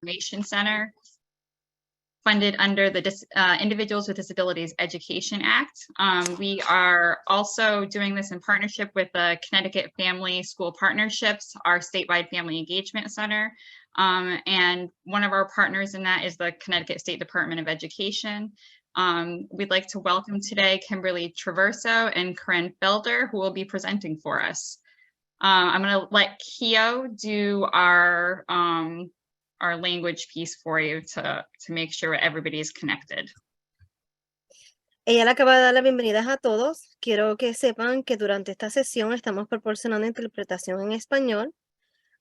Mitigation Center, funded under the Individuals with Disabilities Education Act. We are also doing this in partnership with the Connecticut Family School Partnerships, our statewide family engagement center. And one of our partners in that is the Connecticut State Department of Education. We'd like to welcome today Kimberly Traverso and Corinne Felder, who will be presenting for us. I'm going to let Keo do our language piece for you to make sure everybody is connected. Ella le acaba de dar la bienvenida a todos. Quiero que sepan que durante esta sesión estamos proporcionando interpretación en español.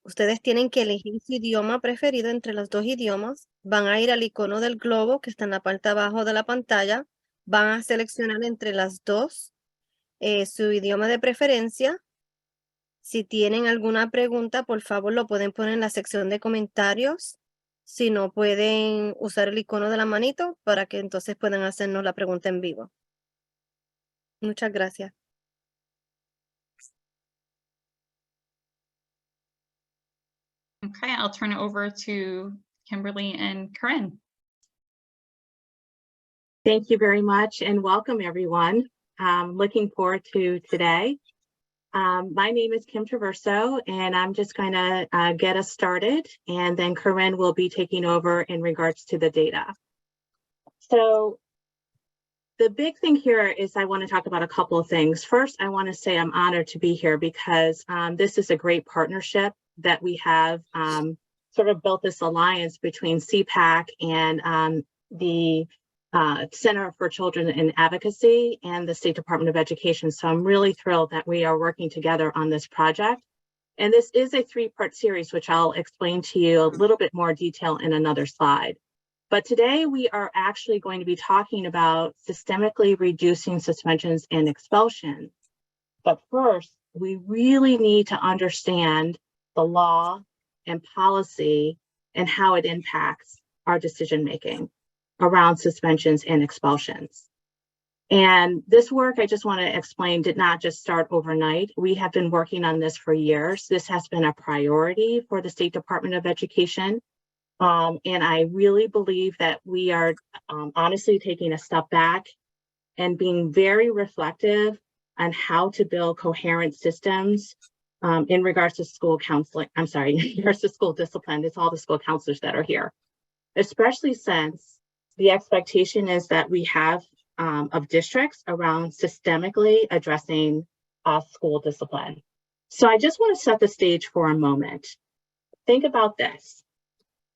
Ustedes tienen que elegir su idioma preferido entre los dos idiomas. Van a ir al icono del globo que está en la parte abajo de la pantalla. Van a seleccionar entre las dos su idioma de preferencia. Si tienen alguna pregunta, por favor, lo pueden poner en la sección de comentarios. Si no, pueden usar el icono de la manito para que entonces puedan hacernos la pregunta en vivo. Muchas gracias. Okay, I'll turn it over to Kimberly and Corinne. Thank you very much and welcome everyone. Looking forward to today. My name is Kim Traverso and I'm just going to get us started, and then Corinne will be taking over in regards to the data. So the big thing here is I want to talk about a couple of things. First, I want to say I'm honored to be here because this is a great partnership that we have sort of built this alliance between CPAC and the Center for Children in Advocacy and the State Department of Education. So I'm really thrilled that we are working together on this project. And this is a three-part series, which I'll explain to you a little bit more detail in another slide. But today we are actually going to be talking about systemically reducing suspensions and expulsions. But first, we really need to understand the law and policy and how it impacts our decision-making around suspensions and expulsions. And this work, I just want to explain, did not just start overnight. We have been working on this for years. This has been a priority for the State Department of Education. And I really believe that we are honestly taking a step back and being very reflective on how to build coherent systems in regards to school counseling. I'm sorry, in regards to school discipline. It's all the school counselors that are here, especially since the expectation is that we have of districts around systemically addressing school discipline. So I just want to set the stage for a moment. Think about this.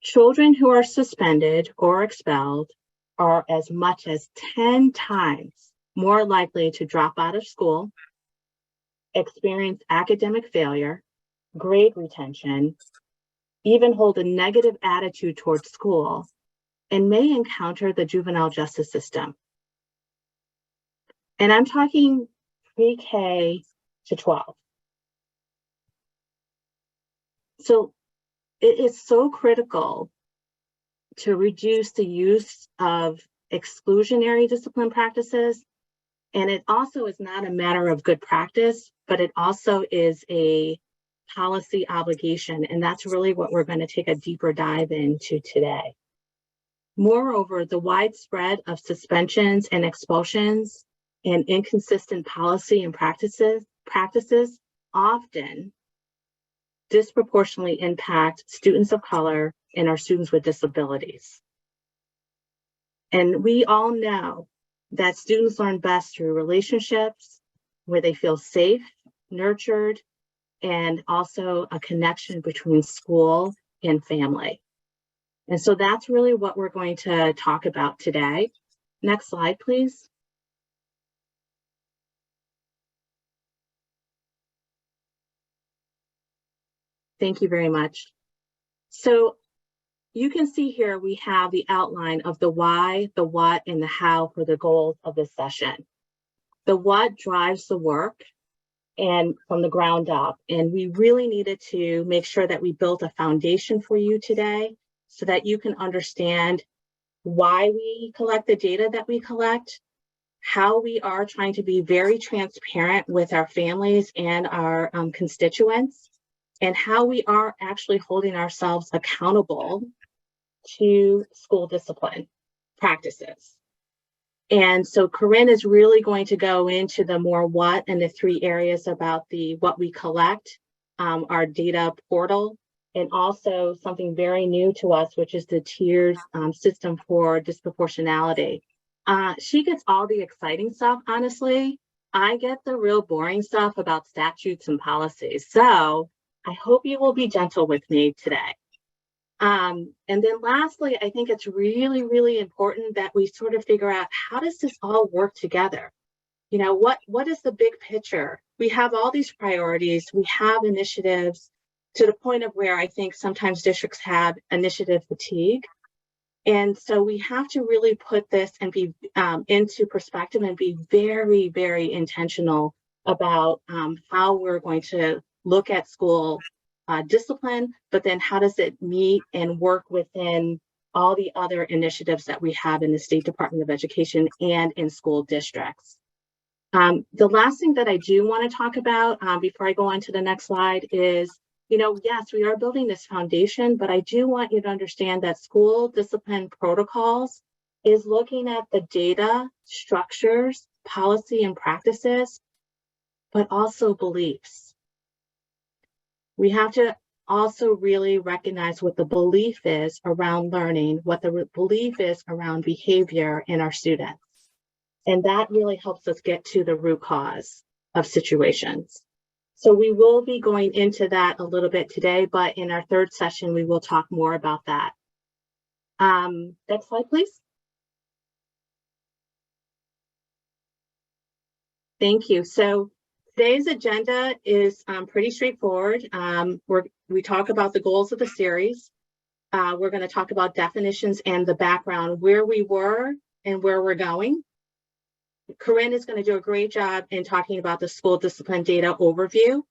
Children who are suspended or expelled are as much as 10 times more likely to drop out of school, experience academic failure, grade retention, even hold a negative attitude towards school, and may encounter the juvenile justice system. And I'm talking pre-K to 12. So it is so critical to reduce the use of exclusionary discipline practices. And it also is not a matter of good practice, but it also is a policy obligation. And that's really what we're going to take a deeper dive into today. Moreover, the widespread of suspensions and expulsions and inconsistent policy and practices often disproportionately impact students of color and our students with disabilities. And we all know that students learn best through relationships where they feel safe, nurtured, and also a connection between school and family. And so that's really what we're going to talk about today. Next slide, please. Thank you very much. So you can see here we have the outline of the why, the what, and the how for the goals of this session. The what drives the work and from the ground up. And we really needed to make sure that we built a foundation for you today so that you can understand why we collect the data that we collect, how we are trying to be very transparent with our families and our constituents, and how we are actually holding ourselves accountable to school discipline practices. And so Corinne is really going to go into the more what and the 3 areas about the what we collect, our data portal, and also something very new to us, which is the tiers system for disproportionality. She gets all the exciting stuff, honestly. I get the real boring stuff about statutes and policies. So I hope you will be gentle with me today. And then lastly, I think it's really, really important that we sort of figure out, how does this all work together? You know, what is the big picture? We have all these priorities, we have initiatives, to the point of where I think sometimes districts have initiative fatigue. And so we have to really put this and be into perspective and be very, very intentional about how we're going to look at school discipline, but then how does it meet and work within all the other initiatives that we have in the State Department of Education and in school districts. The last thing that I do want to talk about before I go on to the next slide is, you know, yes, we are building this foundation, but I do want you to understand that school discipline protocols is looking at the data, structures, policy, and practices, but also beliefs. We have to also really recognize what the belief is around learning, what the belief is around behavior in our students. And that really helps us get to the root cause of situations. So we will be going into that a little bit today, but in our 3rd session, we will talk more about that. Next slide, please. Thank you. So today's agenda is pretty straightforward. We talk about the goals of the series. We're going to talk about definitions and the background, where we were and where we're going. Corinne is going to do a great job in talking about the school discipline data overview.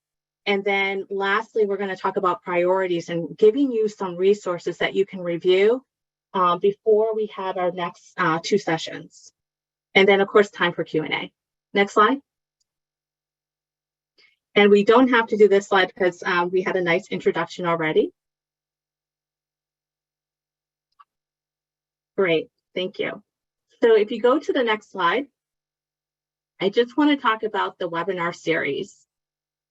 And then lastly, we're going to talk about priorities and giving you some resources that you can review before we have our next 2 sessions. And then, of course, time for Q&A. Next slide. And we don't have to do this slide because we had a nice introduction already. Great, thank you. So if you go to the next slide, I just want to talk about the webinar series.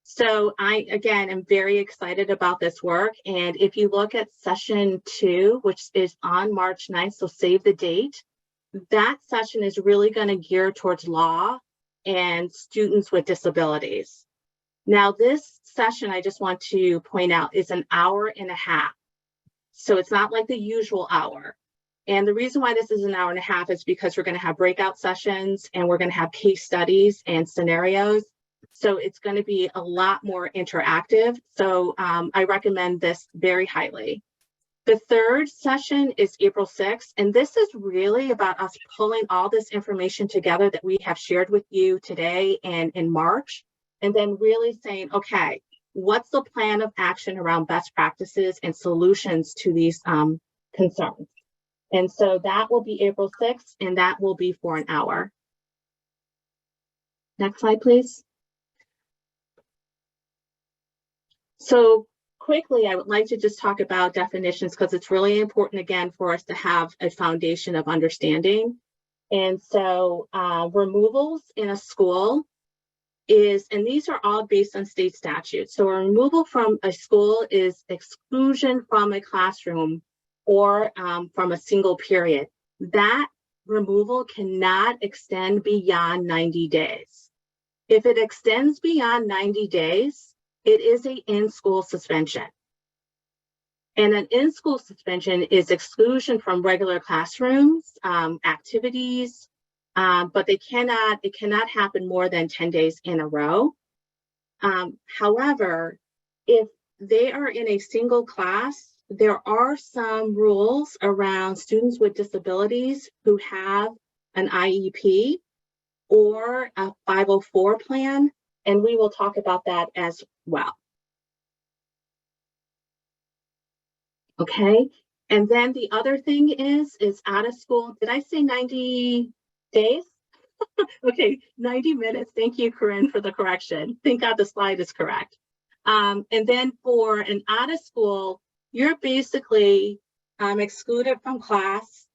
So I, again, am very excited about this work. And if you look at session 2, which is on March 9th, so save the date, that session is really going to gear towards law and students with disabilities. Now, this session, I just want to point out, is an hour and a half. So it's not like the usual hour. And the reason why this is an hour and a half is because we're going to have breakout sessions and we're going to have case studies and scenarios. So it's going to be a lot more interactive. So I recommend this very highly. The 3rd session is April 6th, and this is really about us pulling all this information together that we have shared with you today and in March, and then really saying, okay, what's the plan of action around best practices and solutions to these concerns? And so that will be April 6th, and that will be for an hour. Next slide, please. So quickly, I would like to just talk about definitions because it's really important, again, for us to have a foundation of understanding. And so removals in a school is, and these are all based on state statutes. So a removal from a school is exclusion from a classroom or from a single period. That removal cannot extend beyond 90 days. If it extends beyond 90 days, it is an in-school suspension. And an in-school suspension is exclusion from regular classrooms, activities, but it cannot happen more than 10 days in a row. However, if they are in a single class, there are some rules around students with disabilities who have an IEP or a 504 plan, and we will talk about that as well. Okay, and then the other thing is out of school. Did I say 90 days? Okay, 90 minutes. Thank you, Corinne, for the correction. Thank God the slide is correct. And then for an out of school, you're basically excluded from class,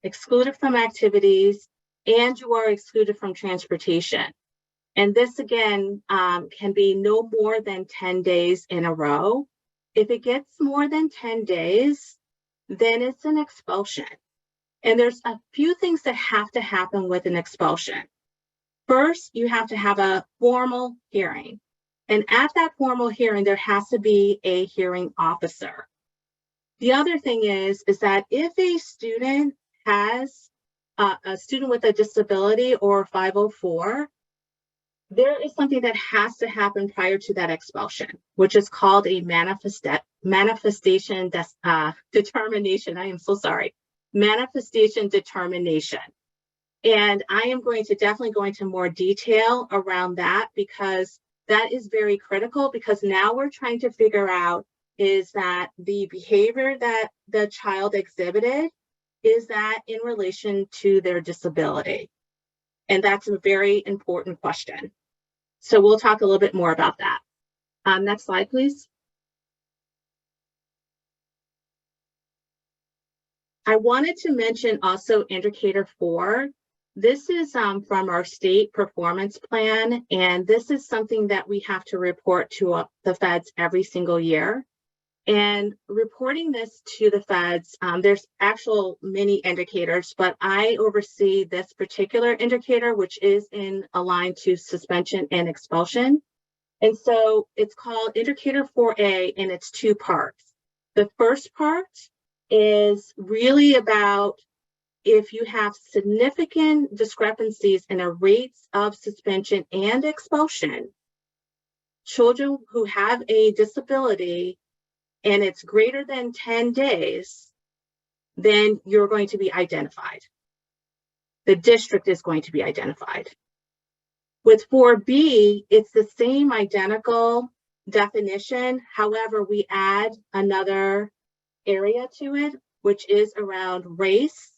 excluded from activities, and you are excluded from transportation. And this again can be no more than 10 days in a row. If it gets more than 10 days, then it's an expulsion. And there's a few things that have to happen with an expulsion. First, you have to have a formal hearing. And at that formal hearing, there has to be a hearing officer. The other thing is that if a student has a student with a disability or 504, there is something that has to happen prior to that expulsion, which is called a manifestation determination. I am so sorry. Manifestation determination. And I am going to definitely go into more detail around that because that is very critical, because now we're trying to figure out is that the behavior that the child exhibited, is that in relation to their disability? And that's a very important question. So we'll talk a little bit more about that. Next slide, please. I wanted to mention also indicator 4. This is from our state performance plan, and this is something that we have to report to the feds every single year. And reporting this to the feds, there's actual many indicators, but I oversee this particular indicator, which is aligned to suspension and expulsion. And so it's called indicator 4A, and it's 2 parts. The first part is really about if you have significant discrepancies in the rates of suspension and expulsion, children who have a disability, and it's greater than 10 days, then you're going to be identified. The district is going to be identified. With 4B, it's the same identical definition. However, we add another area to it, which is around race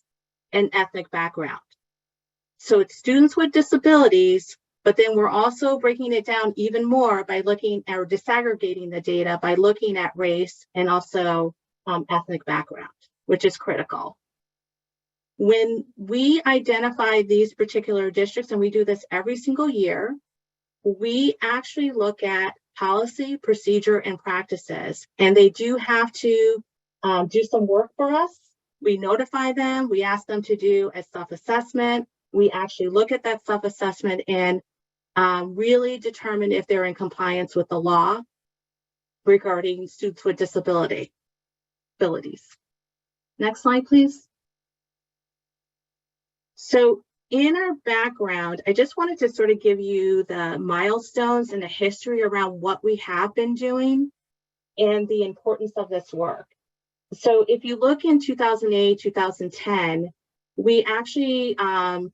and ethnic background. So it's students with disabilities, but then we're also breaking it down even more by looking or disaggregating the data by looking at race and also ethnic background, which is critical. When we identify these particular districts, and we do this every single year, we actually look at policy, procedure, and practices, and they do have to do some work for us. We notify them, we ask them to do a self-assessment. We actually look at that self-assessment and really determine if they're in compliance with the law regarding students with disabilities. Next slide, please. So in our background, I just wanted to sort of give you the milestones and the history around what we have been doing and the importance of this work. So if you look in 2008, 2010, we actually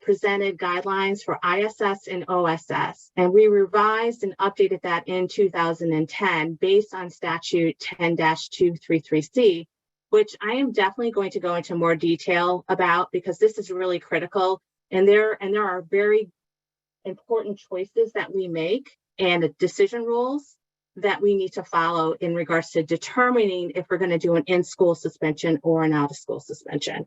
presented guidelines for ISS and OSS, and we revised and updated that in 2010 based on statute 10-233C, which I am definitely going to go into more detail about because this is really critical. And there are very important choices that we make and decision rules that we need to follow in regards to determining if we're going to do an in-school suspension or an out-of-school suspension.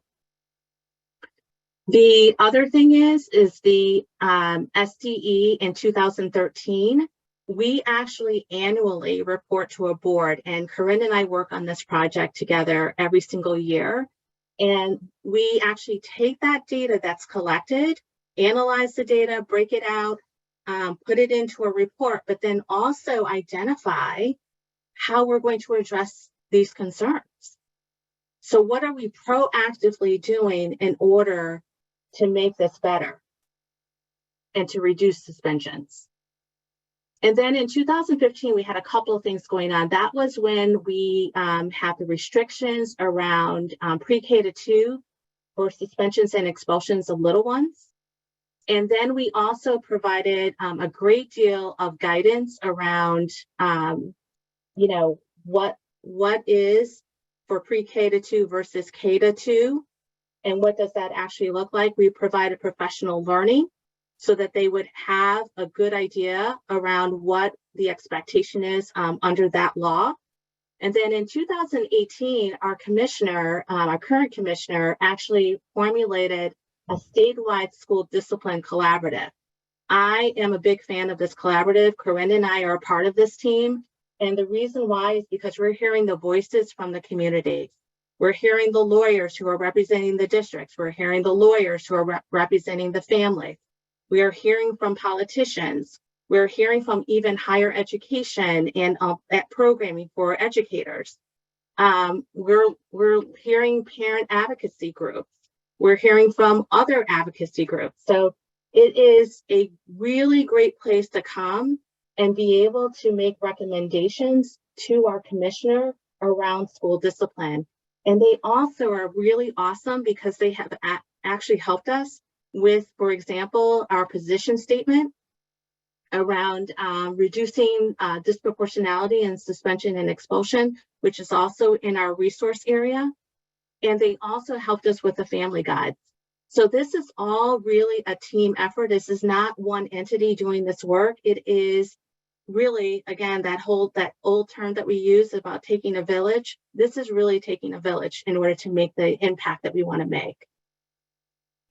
The other thing is the SDE in 2013. We actually annually report to a board, and Corinne and I work on this project together every single year. And we actually take that data that's collected, analyze the data, break it out, put it into a report, but then also identify how we're going to address these concerns. So what are we proactively doing in order to make this better and to reduce suspensions? And then in 2015, we had a couple of things going on. That was when we had the restrictions around pre-K to 2 for suspensions and expulsions of little ones. And then we also provided a great deal of guidance around, what is for pre-K to 2 versus K to 2, and what does that actually look like. We provided professional learning so that they would have a good idea around what the expectation is under that law. And then in 2018, our commissioner, our current commissioner, actually formulated a statewide school discipline collaborative. I am a big fan of this collaborative. Corinne and I are a part of this team. And the reason why is because we're hearing the voices from the community. We're hearing the lawyers who are representing the districts. We're hearing the lawyers who are representing the family. We are hearing from politicians. We're hearing from even higher education and programming for educators. We're hearing parent advocacy groups. We're hearing from other advocacy groups. So it is a really great place to come and be able to make recommendations to our commissioner around school discipline. And they also are really awesome because they have actually helped us with, for example, our position statement around reducing disproportionality and suspension and expulsion, which is also in our resource area. And they also helped us with the family guides. So this is all really a team effort. This is not one entity doing this work. It is really, again, that old term that we use about taking a village. This is really taking a village in order to make the impact that we want to make.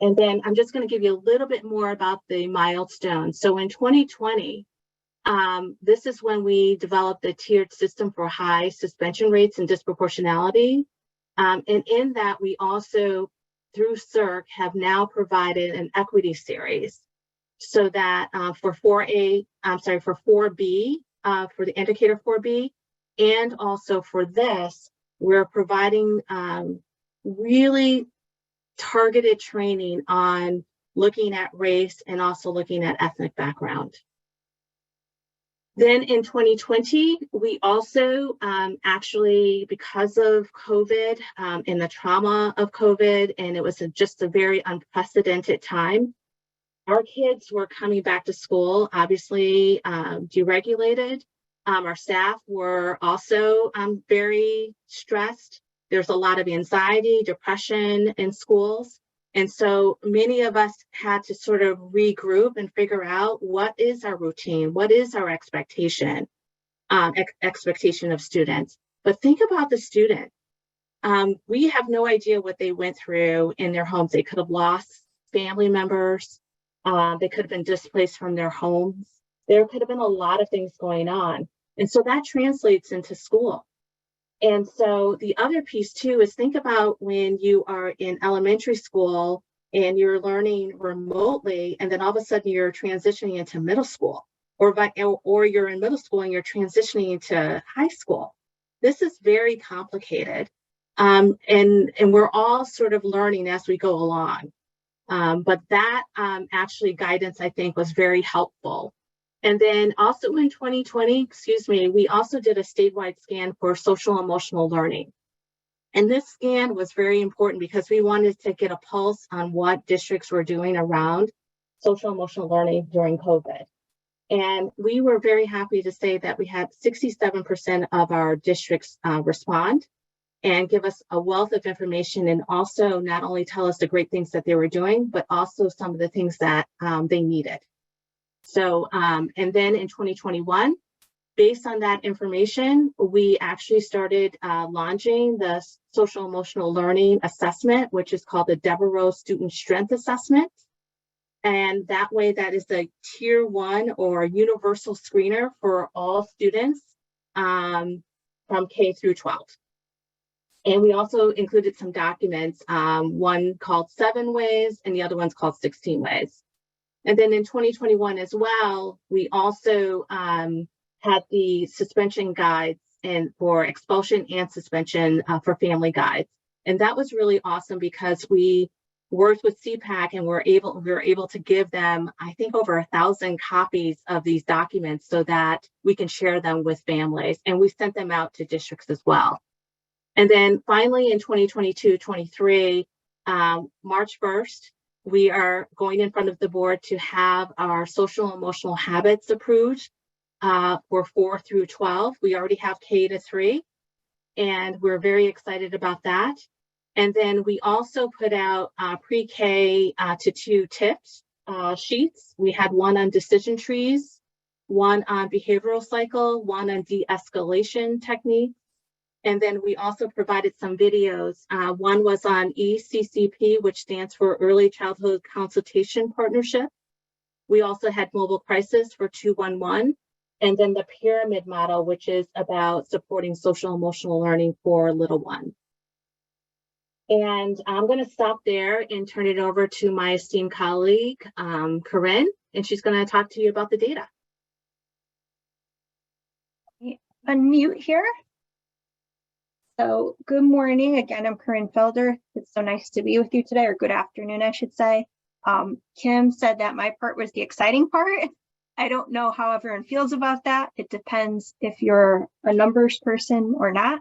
And then I'm just going to give you a little bit more about the milestones. So in 2020, this is when we developed the tiered system for high suspension rates and disproportionality. And in that, we also, through CERC, have now provided an equity series so that for 4B, for the indicator 4B, and also for this, we're providing really targeted training on looking at race and also looking at ethnic background. Then in 2020, we also actually, because of COVID and the trauma of COVID, and it was just a very unprecedented time, our kids were coming back to school, obviously deregulated. Our staff were also very stressed. There's a lot of anxiety, depression in schools. And so many of us had to sort of regroup and figure out what is our routine, what is our expectation of students. But think about the student. We have no idea what they went through in their homes. They could have lost family members. They could have been displaced from their homes. There could have been a lot of things going on. And so that translates into school. And so the other piece too is think about when you are in elementary school and you're learning remotely, and then all of a sudden you're transitioning into middle school, or you're in middle school and you're transitioning into high school. This is very complicated. And we're all sort of learning as we go along. But that actually guidance, I think, was very helpful. And then also in 2020, we also did a statewide scan for social emotional learning. And this scan was very important because we wanted to get a pulse on what districts were doing around social emotional learning during COVID. And we were very happy to say that we had 67% of our districts respond and give us a wealth of information, and also not only tell us the great things that they were doing, but also some of the things that they needed. So, and then in 2021, based on that information, we actually started launching the social emotional learning assessment, which is called the Devereaux Student Strength Assessment. And that way, that is the tier 1 or universal screener for all students from K through 12. And we also included some documents, one called 7 Ways and the other one's called 16 Ways. And then in 2021 as well, we also had the suspension guides and for expulsion and suspension for family guides. And that was really awesome because we worked with CPAC and we were able to give them, I think, over 1,000 copies of these documents so that we can share them with families. And we sent them out to districts as well. And then finally in 2022-23, March 1st, we are going in front of the board to have our social emotional habits approved for 4 through 12. We already have K to 3, and we're very excited about that. And then we also put out pre-K to 2 tips sheets. We had one on decision trees, one on behavioral cycle, one on de-escalation techniques, And then we also provided some videos. One was on ECCP, which stands for Early Childhood Consultation Partnership. We also had Mobile Crisis for 211, and then the pyramid model, which is about supporting social emotional learning for little ones. And I'm going to stop there and turn it over to my esteemed colleague, Corinne, and she's going to talk to you about the data. Unmute here. So good morning. Again, I'm Corinne Felder. It's so nice to be with you today, or good afternoon, I should say. Kim said that my part was the exciting part. I don't know how everyone feels about that. It depends if you're a numbers person or not.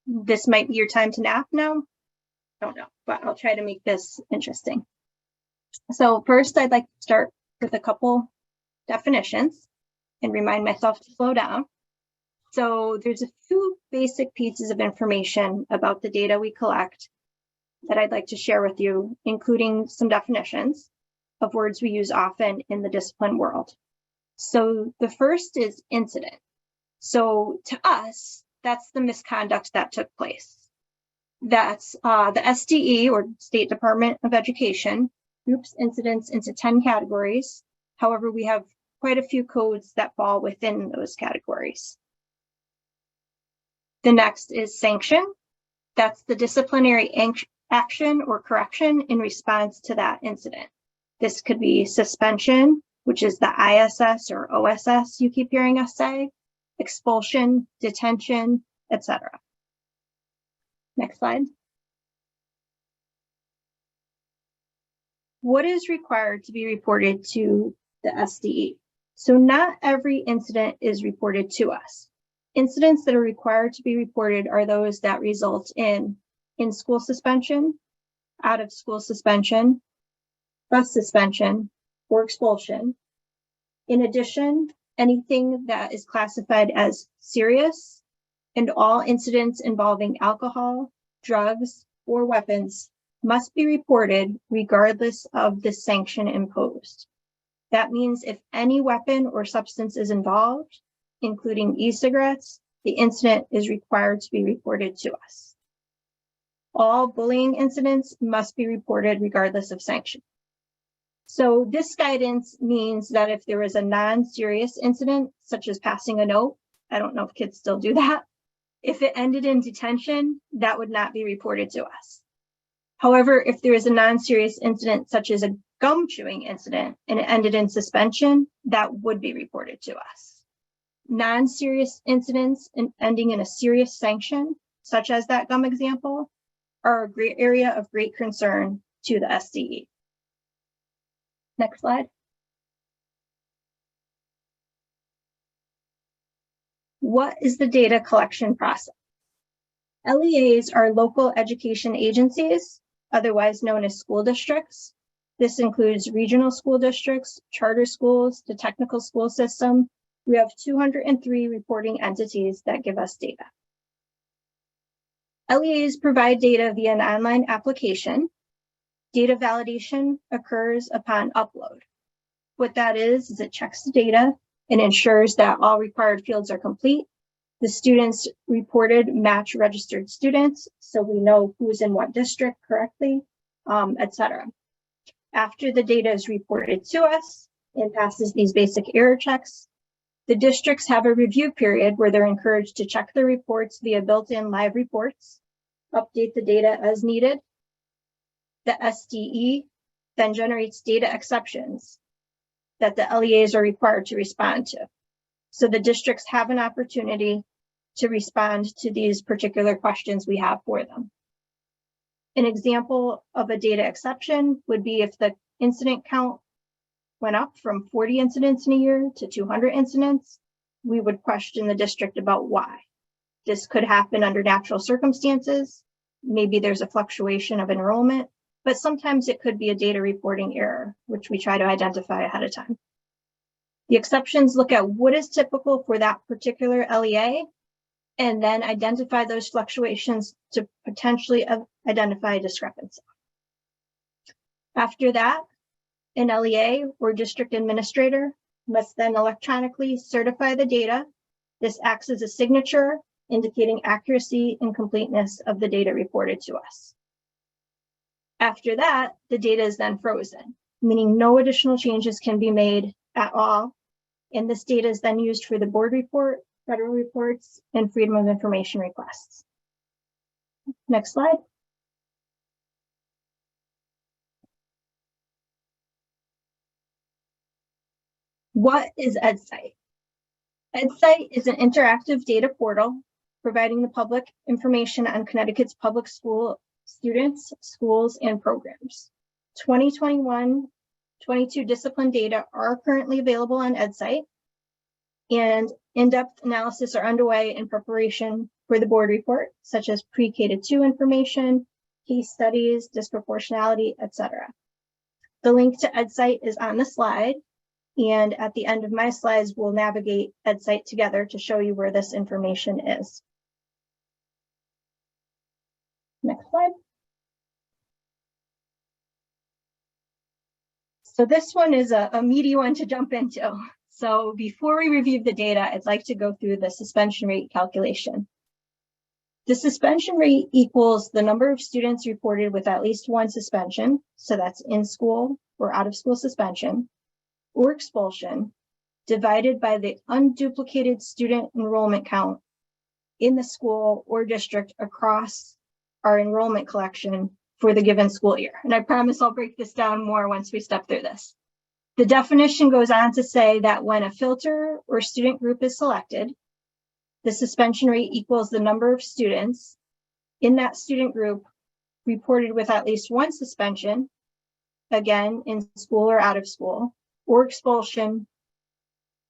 This might be your time to nap now. Don't know, but I'll try to make this interesting. So first, I'd like to start with a couple definitions and remind myself to slow down. So there's a few basic pieces of information about the data we collect that I'd like to share with you, including some definitions of words we use often in the discipline world. So the first is incident. So to us, that's the misconduct that took place. That's the SDE, or State Department of Education, groups incidents into 10 categories. However, we have quite a few codes that fall within those categories. The next is sanction. That's the disciplinary action or correction in response to that incident. This could be suspension, which is the ISS or OSS you keep hearing us say, expulsion, detention, etc. Next slide. What is required to be reported to the SDE? So not every incident is reported to us. Incidents that are required to be reported are those that result in school suspension, out of school suspension, bus suspension, or expulsion. In addition, anything that is classified as serious and all incidents involving alcohol, drugs, or weapons must be reported regardless of the sanction imposed. That means if any weapon or substance is involved, including e-cigarettes, the incident is required to be reported to us. All bullying incidents must be reported regardless of sanction. So this guidance means that if there is a non-serious incident, such as passing a note, I don't know if kids still do that, if it ended in detention, that would not be reported to us. However, if there is a non-serious incident, such as a gum chewing incident, and it ended in suspension, that would be reported to us. Non-serious incidents ending in a serious sanction, such as that gum example, are a great area of great concern to the SDE. Next slide. What is the data collection process? LEAs are local education agencies, otherwise known as school districts. This includes regional school districts, charter schools, the technical school system. We have 203 reporting entities that give us data. LEAs provide data via an online application. Data validation occurs upon upload. What that is it checks the data and ensures that all required fields are complete. The students reported match registered students, so we know who's in what district correctly, etc. After the data is reported to us and passes these basic error checks, the districts have a review period where they're encouraged to check their reports via built-in live reports, update the data as needed. The SDE then generates data exceptions that the LEAs are required to respond to. So the districts have an opportunity to respond to these particular questions we have for them. An example of a data exception would be if the incident count went up from 40 incidents in a year to 200 incidents, we would question the district about why. This could happen under natural circumstances. Maybe there's a fluctuation of enrollment, but sometimes it could be a data reporting error, which we try to identify ahead of time. The exceptions look at what is typical for that particular LEA, and then identify those fluctuations to potentially identify a discrepancy. After that, an LEA or district administrator must then electronically certify the data. This acts as a signature indicating accuracy and completeness of the data reported to us. After that, the data is then frozen, meaning no additional changes can be made at all. And this data is then used for the board report, federal reports, and Freedom of Information requests. Next slide. What is Edsite? Edsite is an interactive data portal providing the public information on Connecticut's public school students, schools, and programs. 2021-22 discipline data are currently available on Edsite, and in-depth analysis are underway in preparation for the board report, such as pre-K to 2 information, case studies, disproportionality, etc. The link to Edsite is on the slide, and at the end of my slides, we'll navigate Edsite together to show you where this information is. Next slide. So this one is a meaty one to jump into. So before we review the data, I'd like to go through the suspension rate calculation. The suspension rate equals the number of students reported with at least one suspension, so that's in school or out of school suspension, or expulsion, divided by the unduplicated student enrollment count in the school or district across our enrollment collection for the given school year. And I promise I'll break this down more once we step through this. The definition goes on to say that when a filter or student group is selected, the suspension rate equals the number of students in that student group reported with at least one suspension, again, in school or out of school, or expulsion,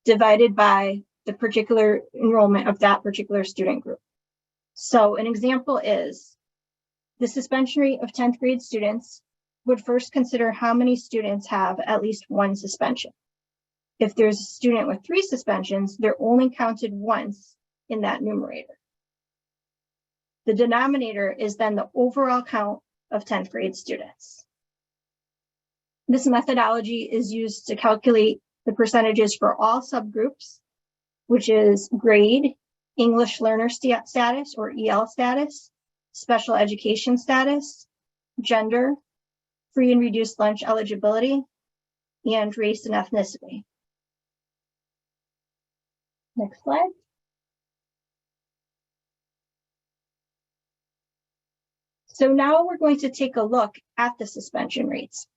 divided by the particular enrollment of that particular student group. So an example is the suspension rate of 10th grade students would first consider how many students have at least one suspension. If there's a student with 3 suspensions, they're only counted once in that numerator. The denominator is then the overall count of 10th grade students. This methodology is used to calculate the percentages for all subgroups, which is grade, English learner status or EL status, special education status, gender, free and reduced lunch eligibility, and race and ethnicity. Next slide. So now we're going to take a look at the suspension rates.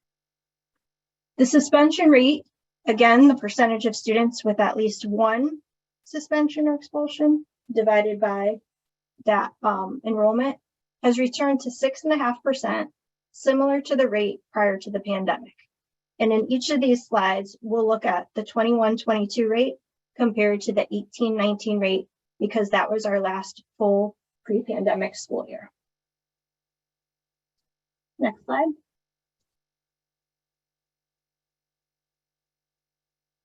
The suspension rate, again, the percentage of students with at least one suspension or expulsion divided by that enrollment, has returned to 6.5%, similar to the rate prior to the pandemic. And in each of these slides, we'll look at the 21-22 rate compared to the 18-19 rate, because that was our last full pre-pandemic school year. Next slide.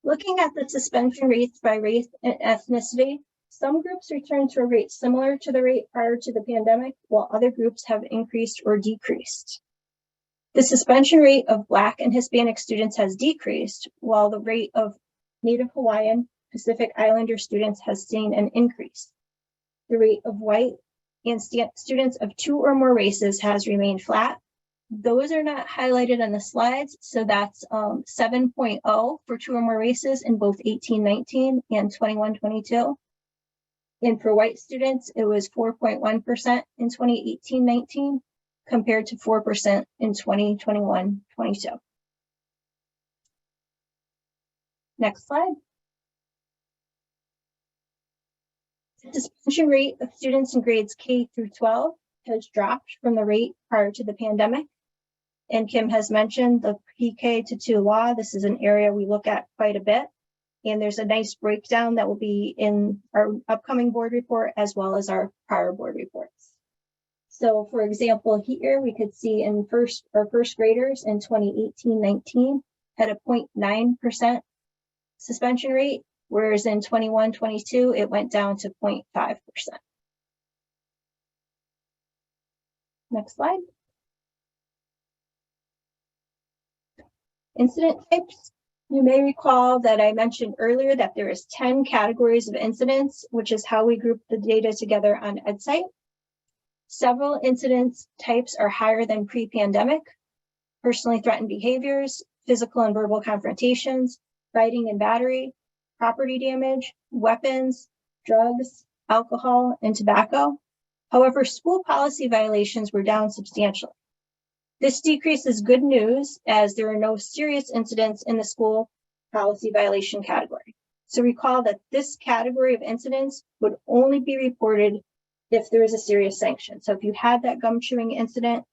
Looking at the suspension rates by race and ethnicity, some groups return to a rate similar to the rate prior to the pandemic, while other groups have increased or decreased. The suspension rate of Black and Hispanic students has decreased, while the rate of Native Hawaiian, Pacific Islander students has seen an increase. The rate of white and students of 2 or more races has remained flat. Those are not highlighted on the slides, so that's 7.0 for 2 or more races in both 18-19 and 21-22. And for white students, it was 4.1% in 2018-19 compared to 4% in 2021-22. Next slide. The suspension rate of students in grades K through 12 has dropped from the rate prior to the pandemic. And Kim has mentioned the pre-K to 2 law. This is an area we look at quite a bit. And there's a nice breakdown that will be in our upcoming board report as well as our prior board reports. So for example, here we could see in our first graders in 2018-19 had a 0.9% suspension rate, whereas in 21-22, it went down to 0.5%. Next slide. Incident types. You may recall that I mentioned earlier that there is 10 categories of incidents, which is how we group the data together on Edsite. Several incidents types are higher than pre-pandemic: personally threatened behaviors, physical and verbal confrontations, biting and battery, property damage, weapons, drugs, alcohol, and tobacco. However, school policy violations were down substantially. This decrease is good news, as there are no serious incidents in the school policy violation category. So recall that this category of incidents would only be reported if there is a serious sanction. So if you had that gum chewing incident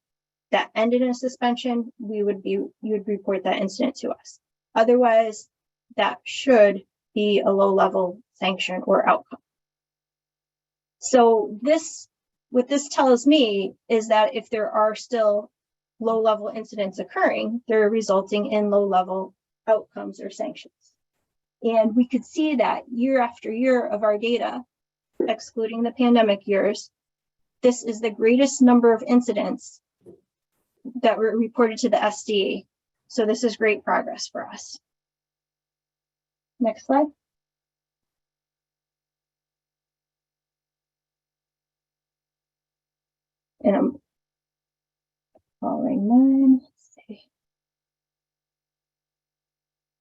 that ended in a suspension, you would report that incident to us. Otherwise, that should be a low-level sanction or outcome. So what this tells me is that if there are still low-level incidents occurring, they're resulting in low-level outcomes or sanctions. And we could see that year after year of our data, excluding the pandemic years, this is the greatest number of incidents that were reported to the SDA. So this is great progress for us. Next slide. And I'm following mine. Let's see.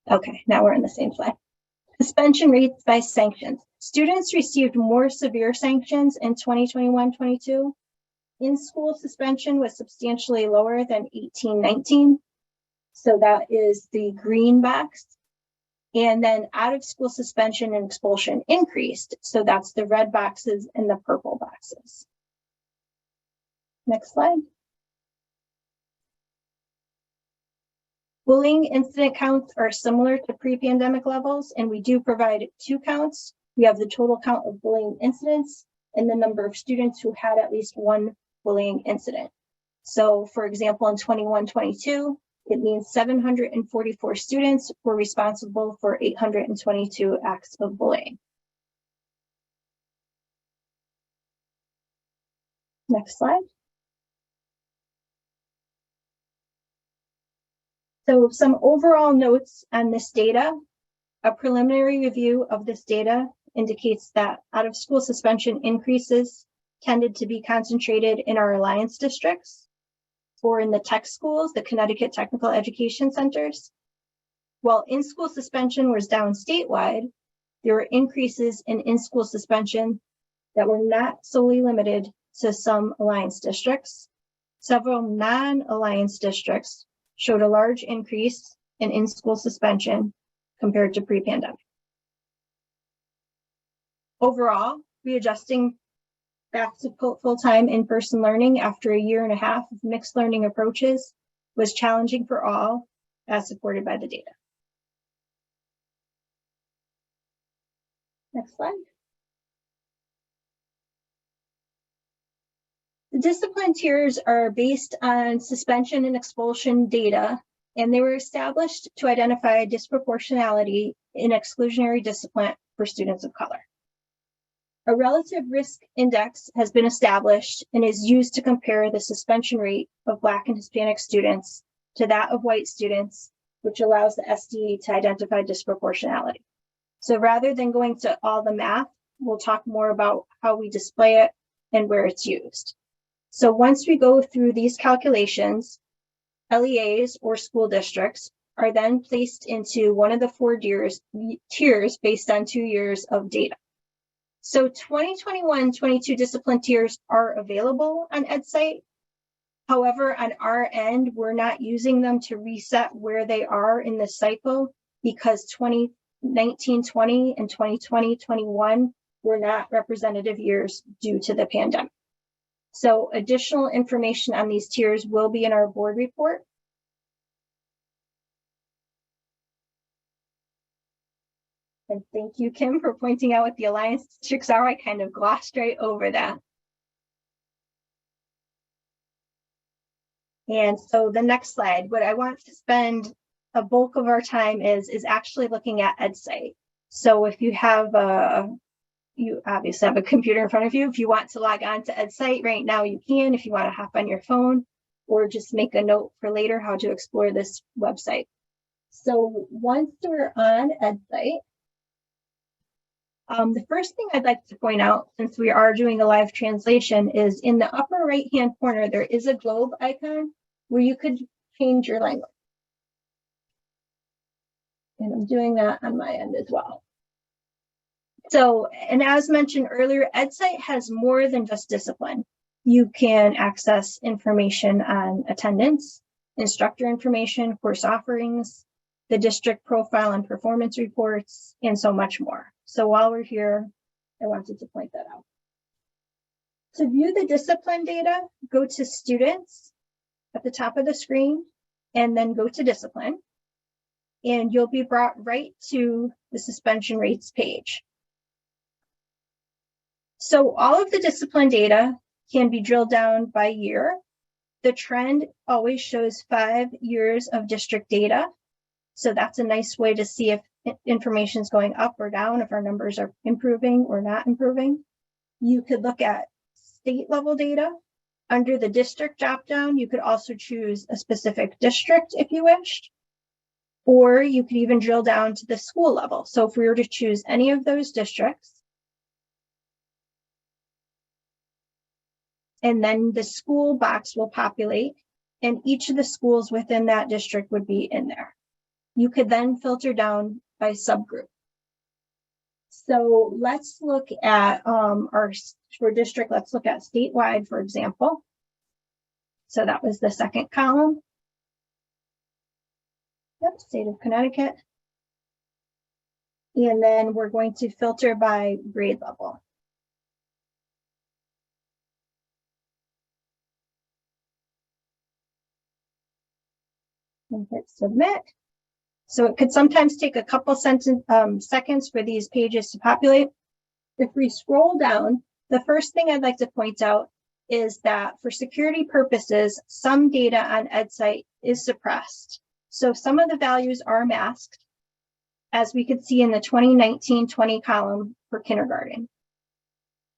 Okay, now we're on the same slide. Suspension rates by sanctions. Students received more severe sanctions in 2021-22. In-school suspension was substantially lower than 18-19. So that is the green box. And then out-of-school suspension and expulsion increased. So that's the red boxes and the purple boxes. Next slide. Bullying incident counts are similar to pre-pandemic levels, and we do provide 2 counts. We have the total count of bullying incidents and the number of students who had at least one bullying incident. So for example, in 21-22, it means 744 students were responsible for 822 acts of bullying. Next slide. So some overall notes on this data. A preliminary review of this data indicates that out-of-school suspension increases tended to be concentrated in our alliance districts or in the tech schools, the Connecticut Technical Education Centers. While in-school suspension was down statewide, there were increases in in-school suspension that were not solely limited to some alliance districts. Several non-alliance districts showed a large increase in in-school suspension compared to pre-pandemic. Overall, readjusting back to full-time in-person learning after a year and a half of mixed learning approaches was challenging for all, as supported by the data. Next slide. The discipline tiers are based on suspension and expulsion data, and they were established to identify disproportionality in exclusionary discipline for students of color. A relative risk index has been established and is used to compare the suspension rate of Black and Hispanic students to that of white students, which allows the SDA to identify disproportionality. So rather than going to all the math, we'll talk more about how we display it and where it's used. So once we go through these calculations, LEAs or school districts are then placed into one of the 4 tiers based on 2 years of data. So 2021-22 discipline tiers are available on Edsite. However, on our end, we're not using them to reset where they are in the cycle because 2019-20 and 2020-21 were not representative years due to the pandemic. So additional information on these tiers will be in our board report. And thank you, Kim, for pointing out what the alliance districts are. I kind of glossed right over that. And so the next slide, what I want to spend a bulk of our time is actually looking at Edsite. So if you have you obviously have a computer in front of you. If you want to log on to Edsite right now, you can. If you want to hop on your phone or just make a note for later how to explore this website. So once we're on Edsite, the first thing I'd like to point out, since we are doing a live translation, is in the upper right-hand corner, there is a globe icon where you could change your language. And I'm doing that on my end as well. So, and as mentioned earlier, Edsite has more than just discipline. You can access information on attendance, instructor information, course offerings, the district profile and performance reports, and so much more. So while we're here, I wanted to point that out. To view the discipline data, go to Students at the top of the screen, and then go to Discipline. And you'll be brought right to the suspension rates page. So all of the discipline data can be drilled down by year. The trend always shows 5 years of district data. So that's a nice way to see if information is going up or down, if our numbers are improving or not improving. You could look at state level data. Under the district drop-down, you could also choose a specific district if you wished, or you could even drill down to the school level. So if we were to choose any of those districts, and then the school box will populate, and each of the schools within that district would be in there. You could then filter down by subgroup. So let's look at for district, let's look at statewide, for example. So that was the second column. Yep, state of Connecticut. And then we're going to filter by grade level. And hit submit. So it could sometimes take a couple seconds for these pages to populate. If we scroll down, the first thing I'd like to point out is that for security purposes, some data on Edsite is suppressed. So some of the values are masked, as we could see in the 2019-20 column for kindergarten.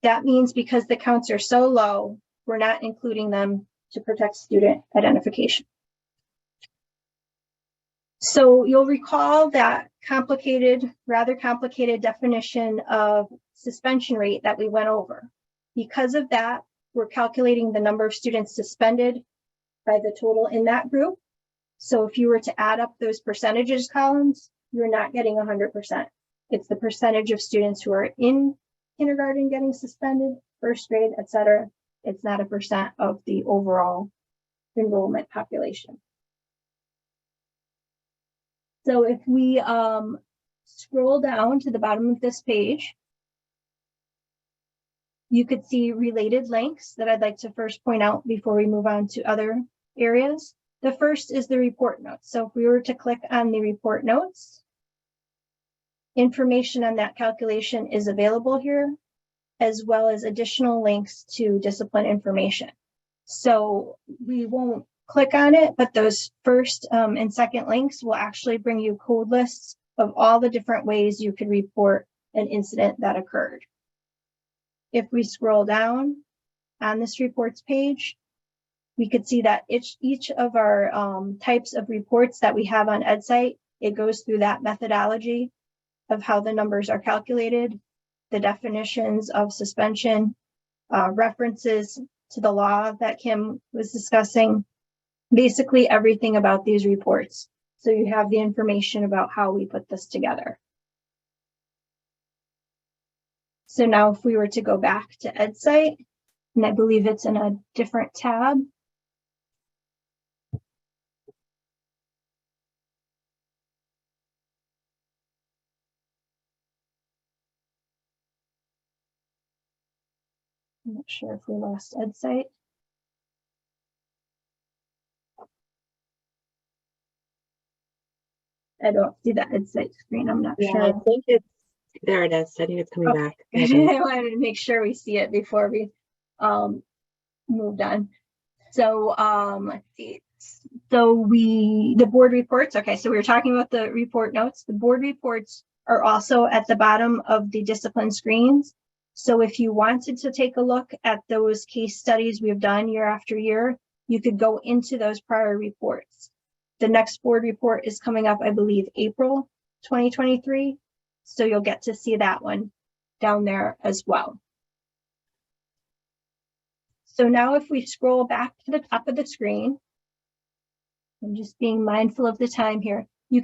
That means because the counts are so low, we're not including them to protect student identification. So you'll recall that rather complicated definition of suspension rate that we went over. Because of that, we're calculating the number of students suspended by the total in that group. So if you were to add up those percentages columns, you're not getting 100%. It's the percentage of students who are in kindergarten getting suspended, first grade, etc. It's not a percent of the overall enrollment population. So if we scroll down to the bottom of this page, you could see related links that I'd like to first point out before we move on to other areas. The first is the report notes. So if we were to click on the report notes, information on that calculation is available here, as well as additional links to discipline information. So we won't click on it, but those first and second links will actually bring you code lists of all the different ways you could report an incident that occurred. If we scroll down on this reports page, we could see that each of our types of reports that we have on Edsite, it goes through that methodology of how the numbers are calculated, the definitions of suspension, references to the law that Kim was discussing, basically everything about these reports. So you have the information about how we put this together. So now if we were to go back to Edsite, and I believe it's in a different tab. I'm not sure if we lost Edsite. I don't see the Edsite screen. I'm not sure. I think it's, there it is. I think it's coming back. I wanted to make sure we see it before we moved on. So let's see. So the board reports. Okay, so we were talking about the report notes. The board reports are also at the bottom of the discipline screens. So if you wanted to take a look at those case studies we've done year after year, you could go into those prior reports. The next board report is coming up, I believe, April 2023. So you'll get to see that one down there as well. So now if we scroll back to the top of the screen, I'm just being mindful of the time here. We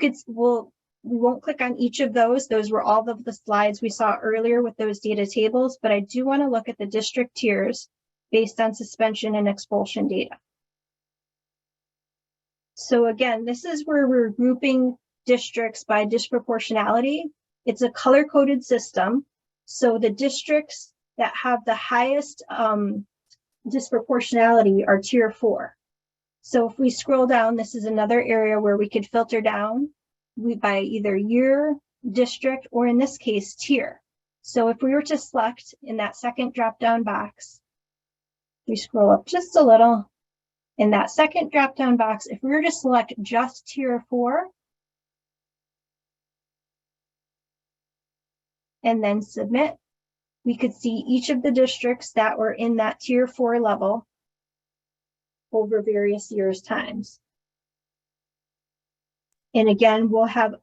won't click on each of those. Those were all of the slides we saw earlier with those data tables, but I do want to look at the district tiers based on suspension and expulsion data. So again, this is where we're grouping districts by disproportionality. It's a color-coded system. So the districts that have the highest disproportionality are tier 4. So if we scroll down, this is another area where we could filter down by either year, district, or in this case, tier. So if we were to select in that second drop-down box, we scroll up just a little. In that second drop-down box, if we were to select just tier 4, and then submit, we could see each of the districts that were in that tier 4 level over various years' times. And again, we'll have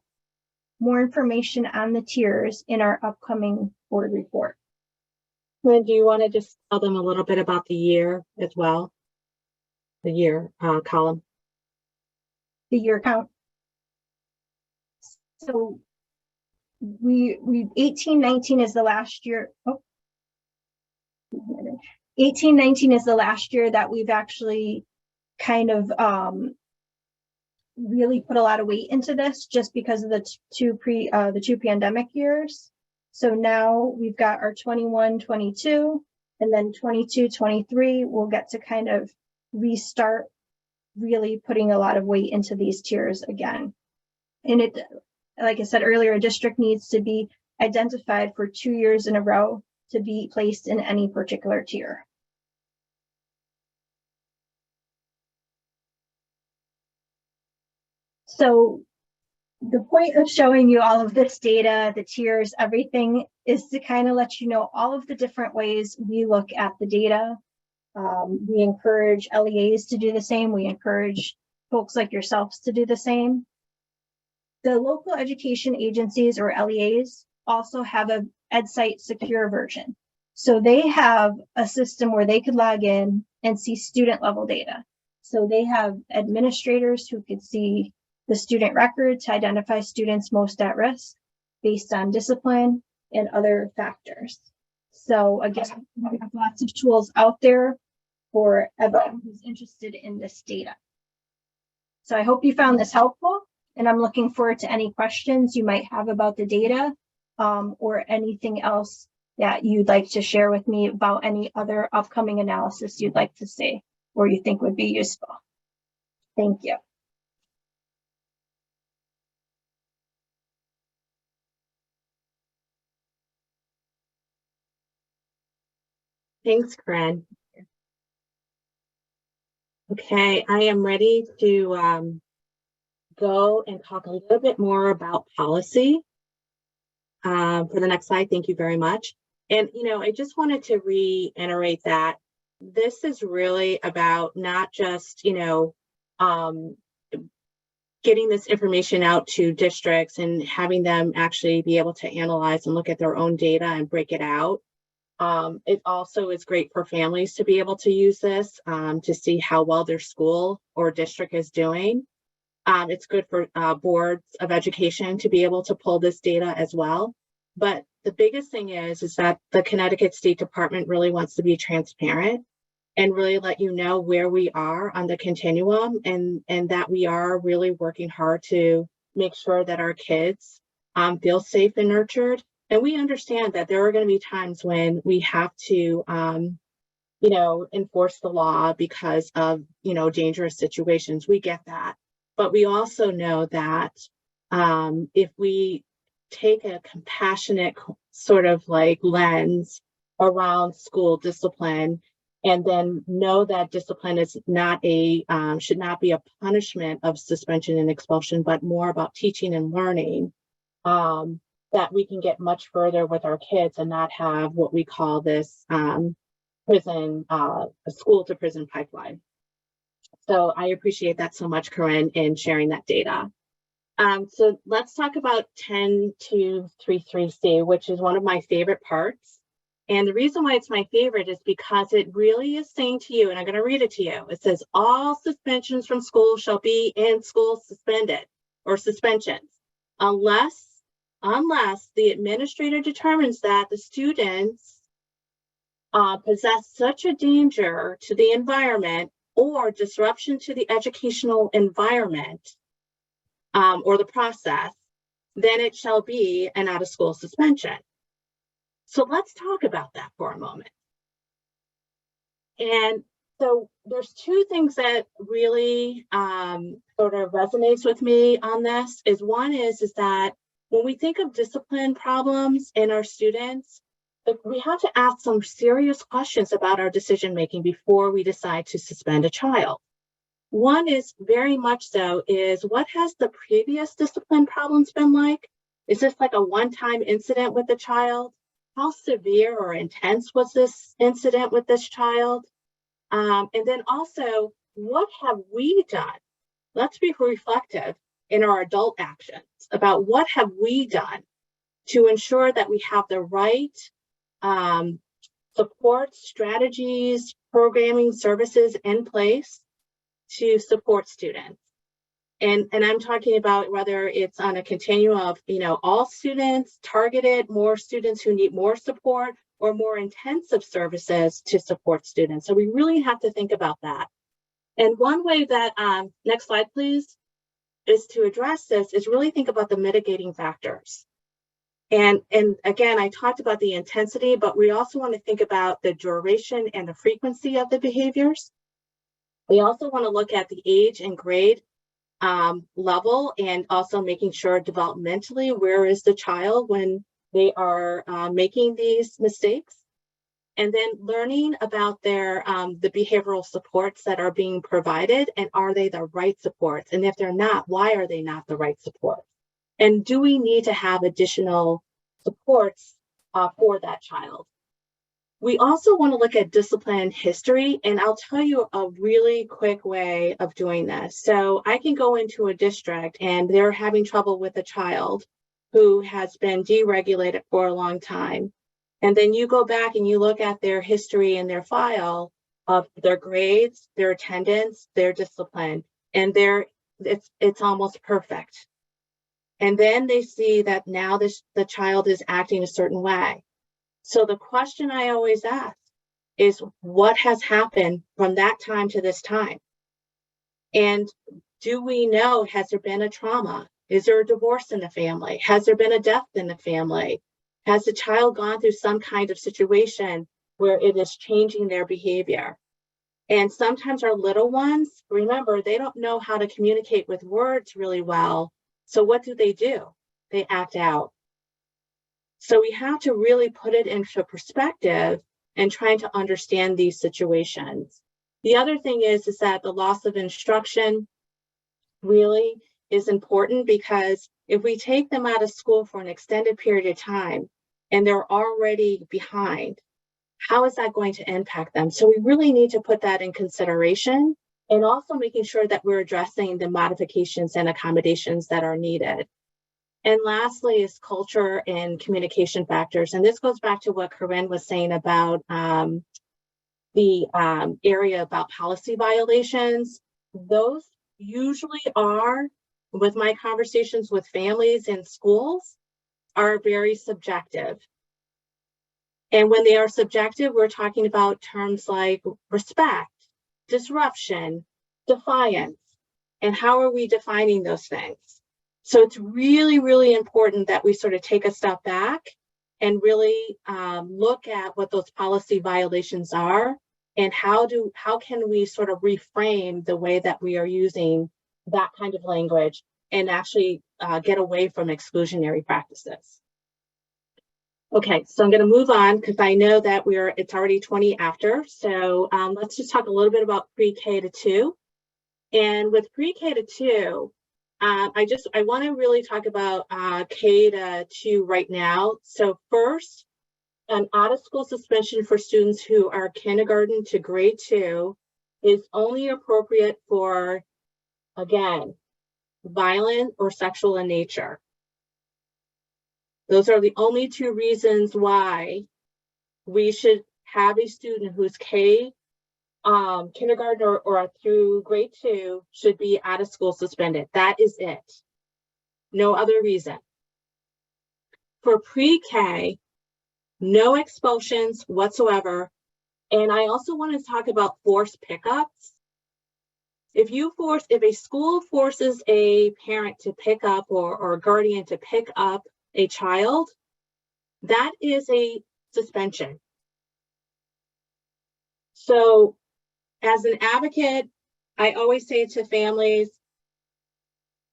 more information on the tiers in our upcoming board report. Lynn, do you want to just tell them a little bit about the year as well? The year column. The year count. So we 1819 is the last year. 1819 is the last year that we've actually kind of really put a lot of weight into this, just because of the two pandemic years. So now we've got our 21, 22, and then 22, 23. We'll get to kind of restart really putting a lot of weight into these tiers again. And it, like I said earlier, a district needs to be identified for 2 years in a row to be placed in any particular tier. So the point of showing you all of this data, the tiers, everything, is to kind of let you know all of the different ways we look at the data. We encourage LEAs to do the same. We encourage folks like yourselves to do the same. The local education agencies, or LEAs, also have a Edsite secure version. So they have a system where they could log in and see student level data. So they have administrators who could see the student record to identify students most at risk based on discipline and other factors. So again, we have lots of tools out there for everyone who's interested in this data. So I hope you found this helpful, and I'm looking forward to any questions you might have about the data, or anything else that you'd like to share with me about any other upcoming analysis you'd like to see or you think would be useful. Thank you. Thanks, Corinne. Okay, I am ready to go and talk a little bit more about policy. For the next slide, thank you very much. And, I just wanted to reiterate that this is really about not just, getting this information out to districts and having them actually be able to analyze and look at their own data and break it out. It also is great for families to be able to use this to see how well their school or district is doing. It's good for boards of education to be able to pull this data as well. But the biggest thing is that the Connecticut State Department really wants to be transparent and really let you know where we are on the continuum, and that we are really working hard to make sure that our kids feel safe and nurtured. And we understand that there are going to be times when we have to, enforce the law because of, dangerous situations. We get that. But we also know that if we take a compassionate sort of like lens around school discipline, and then know that discipline is not should not be a punishment of suspension and expulsion, but more about teaching and learning, that we can get much further with our kids and not have what we call this prison, a school to prison pipeline. So I appreciate that so much, Corinne, in sharing that data. So let's talk about 10.233C, which is one of my favorite parts. And the reason why it's my favorite is because it really is saying to you, and I'm going to read it to you. It says, all suspensions from school shall be in school suspended or suspensions unless the administrator determines that the students possess such a danger to the environment or disruption to the educational environment or the process, then it shall be an out-of-school suspension. So let's talk about that for a moment. And so there's two things that really sort of resonates with me on this. One is that when we think of discipline problems in our students, we have to ask some serious questions about our decision-making before we decide to suspend a child. One is very much so is, what has the previous discipline problems been like? Is this like a one-time incident with the child? How severe or intense was this incident with this child? And then also, what have we done? Let's be reflective in our adult actions about what have we done to ensure that we have the right support strategies, programming services in place to support students. And I'm talking about whether it's on a continuum of, all students, targeted, more students who need more support, or more intensive services to support students. So we really have to think about that. And one way that, next slide, please, is to address this is really think about the mitigating factors. And again, I talked about the intensity, but we also want to think about the duration and the frequency of the behaviors. We also want to look at the age and grade level, and also making sure developmentally, where is the child when they are making these mistakes, and then learning about their the behavioral supports that are being provided, and are they the right supports? And if they're not, why are they not the right supports? And do we need to have additional supports for that child? We also want to look at discipline history, and I'll tell you a really quick way of doing this. So I can go into a district and they're having trouble with a child who has been deregulated for a long time. And then you go back and you look at their history and their file of their grades, their attendance, their discipline, and it's almost perfect. And then they see that now the child is acting a certain way. So the question I always ask is, what has happened from that time to this time? And do we know, has there been a trauma? Is there a divorce in the family? Has there been a death in the family? Has the child gone through some kind of situation where it is changing their behavior? And sometimes our little ones, remember, they don't know how to communicate with words really well. So what do? They act out. So we have to really put it into perspective and trying to understand these situations. The other thing is that the loss of instruction really is important, because if we take them out of school for an extended period of time and they're already behind, how is that going to impact them? So we really need to put that in consideration, and also making sure that we're addressing the modifications and accommodations that are needed. And lastly is culture and communication factors. And this goes back to what Corinne was saying about the area about policy violations. Those usually are, with my conversations with families in schools, are very subjective. And when they are subjective, we're talking about terms like respect, disruption, defiance, and how are we defining those things? So it's really, really important that we sort of take a step back and really look at what those policy violations are, and how can we sort of reframe the way that we are using that kind of language and actually get away from exclusionary practices. Okay, so I'm going to move on because I know that it's already 20 after. So let's just talk a little bit about pre-K to 2. And with pre-K to 2, I want to really talk about K to 2 right now. So first, an out-of-school suspension for students who are kindergarten to grade 2 is only appropriate for, again, violent or sexual in nature. Those are the only two reasons why we should have a student who's kindergarten or through grade 2 should be out of school suspended. That is it. No other reason. For pre-K, no expulsions whatsoever. And I also want to talk about forced pickups. If a school forces a parent to pick up or a guardian to pick up a child, that is a suspension. So as an advocate, I always say to families,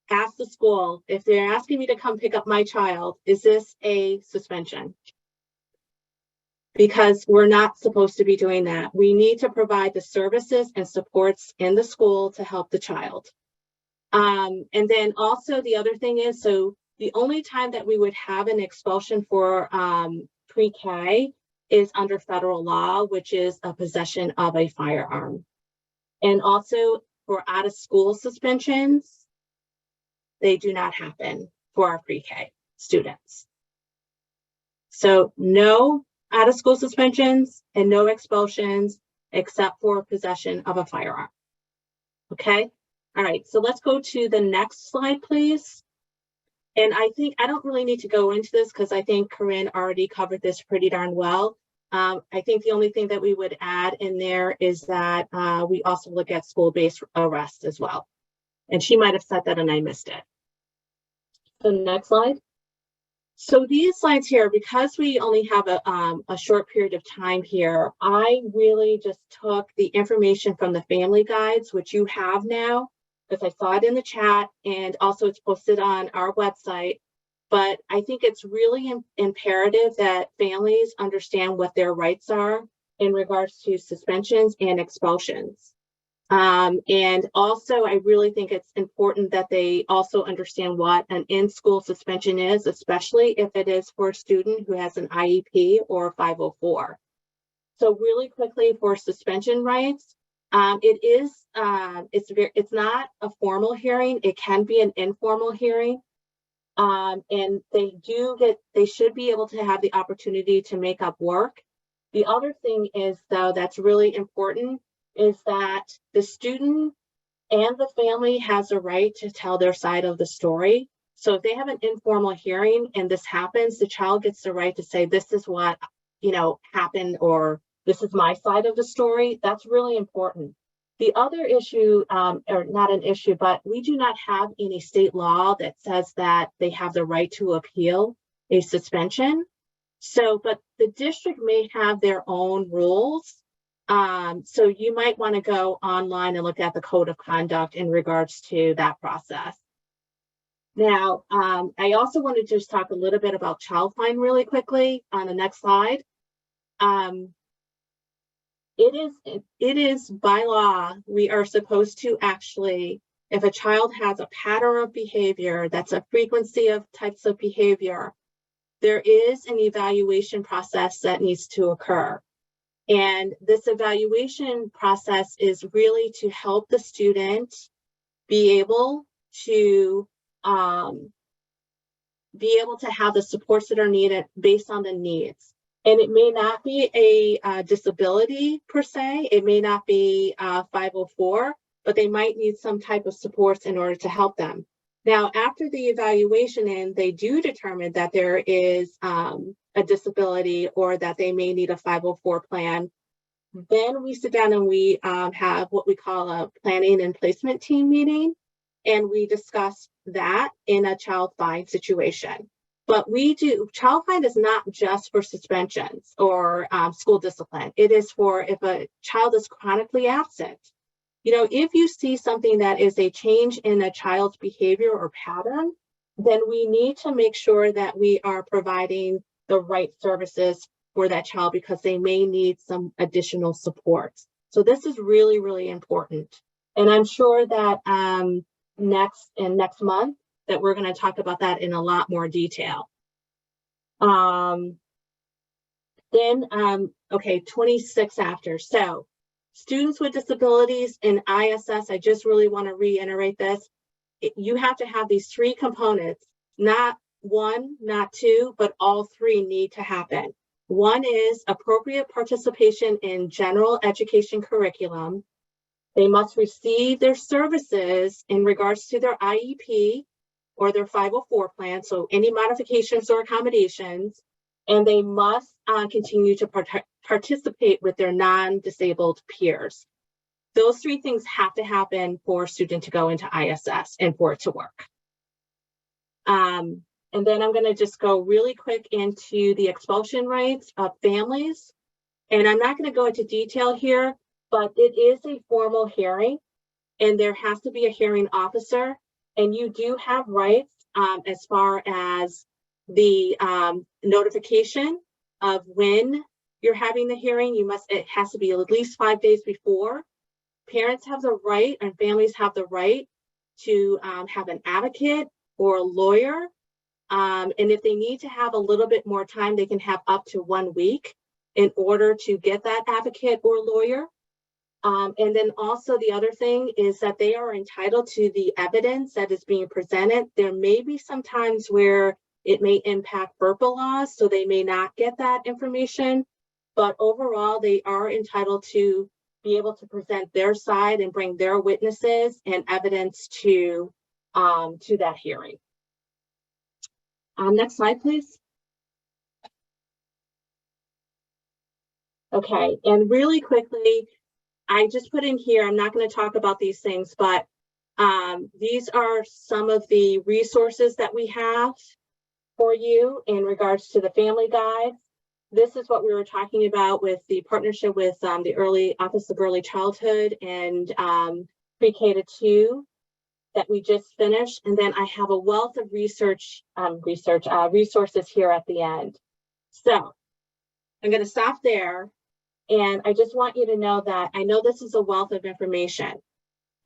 ask the school, if they're asking me to come pick up my child, is this a suspension? Because we're not supposed to be doing that. We need to provide the services and supports in the school to help the child. And then also the other thing is, so the only time that we would have an expulsion for pre-K is under federal law, which is a possession of a firearm. And also for out of school suspensions, they do not happen for our pre-K students. So no out of school suspensions and no expulsions except for possession of a firearm. Okay. All right. So let's go to the next slide, please. And I think I don't really need to go into this because I think Corinne already covered this pretty darn well. I think the only thing that we would add in there is that we also look at school-based arrest as well. And she might have said that and I missed it. So next slide. So these slides here, because we only have a short period of time here, I really just took the information from the family guides, which you have now, because I saw it in the chat and also it's posted on our website. But I think it's really imperative that families understand what their rights are in regards to suspensions and expulsions. And also, I really think it's important that they also understand what an in-school suspension is, especially if it is for a student who has an IEP or 504. So really quickly for suspension rights, it's not a formal hearing. It can be an informal hearing. And they should be able to have the opportunity to make up work. The other thing is, though, that's really important is that the student and the family has a right to tell their side of the story. So if they have an informal hearing and this happens, the child gets the right to say, this is what, happened, or this is my side of the story. That's really important. The other issue, or not an issue, but we do not have any state law that says that they have the right to appeal a suspension. So, but the district may have their own rules. So you might want to go online and look at the code of conduct in regards to that process. Now, I also want to just talk a little bit about child fine really quickly on the next slide. It is by law, we are supposed to actually, if a child has a pattern of behavior, that's a frequency of types of behavior, there is an evaluation process that needs to occur. And this evaluation process is really to help the student be able to have the supports that are needed based on the needs. And it may not be a disability per se, it may not be 504, but they might need some type of supports in order to help them. Now, after the evaluation and they do determine that there is a disability or that they may need a 504 plan, then we sit down and we have what we call a planning and placement team meeting, and we discuss that in a child fine situation. But child fine is not just for suspensions or school discipline. It is for if a child is chronically absent. If you see something that is a change in a child's behavior or pattern, then we need to make sure that we are providing the right services for that child because they may need some additional support. So this is really, really important. And I'm sure that next month that we're going to talk about that in a lot more detail. Okay, 26 after. So students with disabilities in ISS, I just really want to reiterate this. You have to have these three components, not one, not two, but all three need to happen. One is appropriate participation in general education curriculum. They must receive their services in regards to their IEP or their 504 plan, so any modifications or accommodations, and they must continue to participate with their non-disabled peers. Those three things have to happen for a student to go into ISS and for it to work. And then I'm going to just go really quick into the expulsion rights of families. And I'm not going to go into detail here, but it is a formal hearing and there has to be a hearing officer, and you do have rights as far as the notification of when you're having the hearing. It has to be at least 5 days before. Parents have the right and families have the right to have an advocate or a lawyer. And if they need to have a little bit more time, they can have up to 1 week in order to get that advocate or lawyer. And then also the other thing is that they are entitled to the evidence that is being presented. There may be some times where it may impact FERPA laws, so they may not get that information, but overall they are entitled to be able to present their side and bring their witnesses and evidence to that hearing. Next slide, please. Okay, and really quickly, I just put in here, I'm not going to talk about these things, but these are some of the resources that we have for you in regards to the family guide. This is what we were talking about with the partnership with the Office of Early Childhood and Pre-K to 2 that we just finished. And then I have a wealth of resources here at the end. So I'm going to stop there. And I just want you to know that I know this is a wealth of information.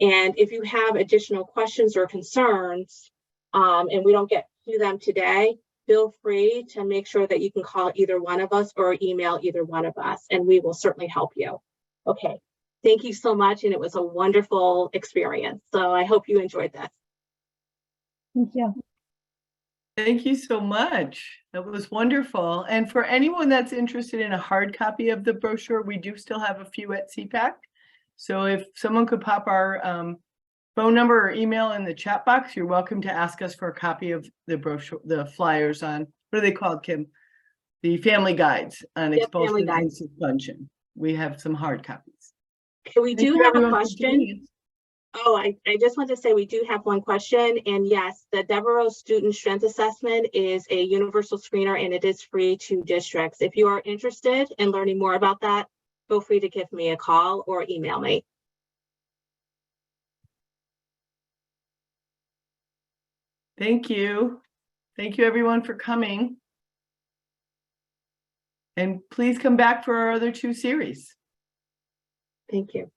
And if you have additional questions or concerns, and we don't get to them today, feel free to make sure that you can call either one of us or email either one of us, and we will certainly help you. Okay, thank you so much. And it was a wonderful experience. So I hope you enjoyed this. Thank you. Thank you so much. That was wonderful. And for anyone that's interested in a hard copy of the brochure, we do still have a few at CPAC. So if someone could pop our phone number or email in the chat box, you're welcome to ask us for a copy of the brochure, the flyers on, what are they called, Kim? The family guides on expulsion and suspension. We have some hard copies. Okay, we do have a question. Oh, I just want to say we do have one question. And yes, the Devereaux Student Strength Assessment is a universal screener and it is free to districts. If you are interested in learning more about that, feel free to give me a call or email me. Thank you. Thank you everyone for coming. And please come back for our other 2 series. Thank you.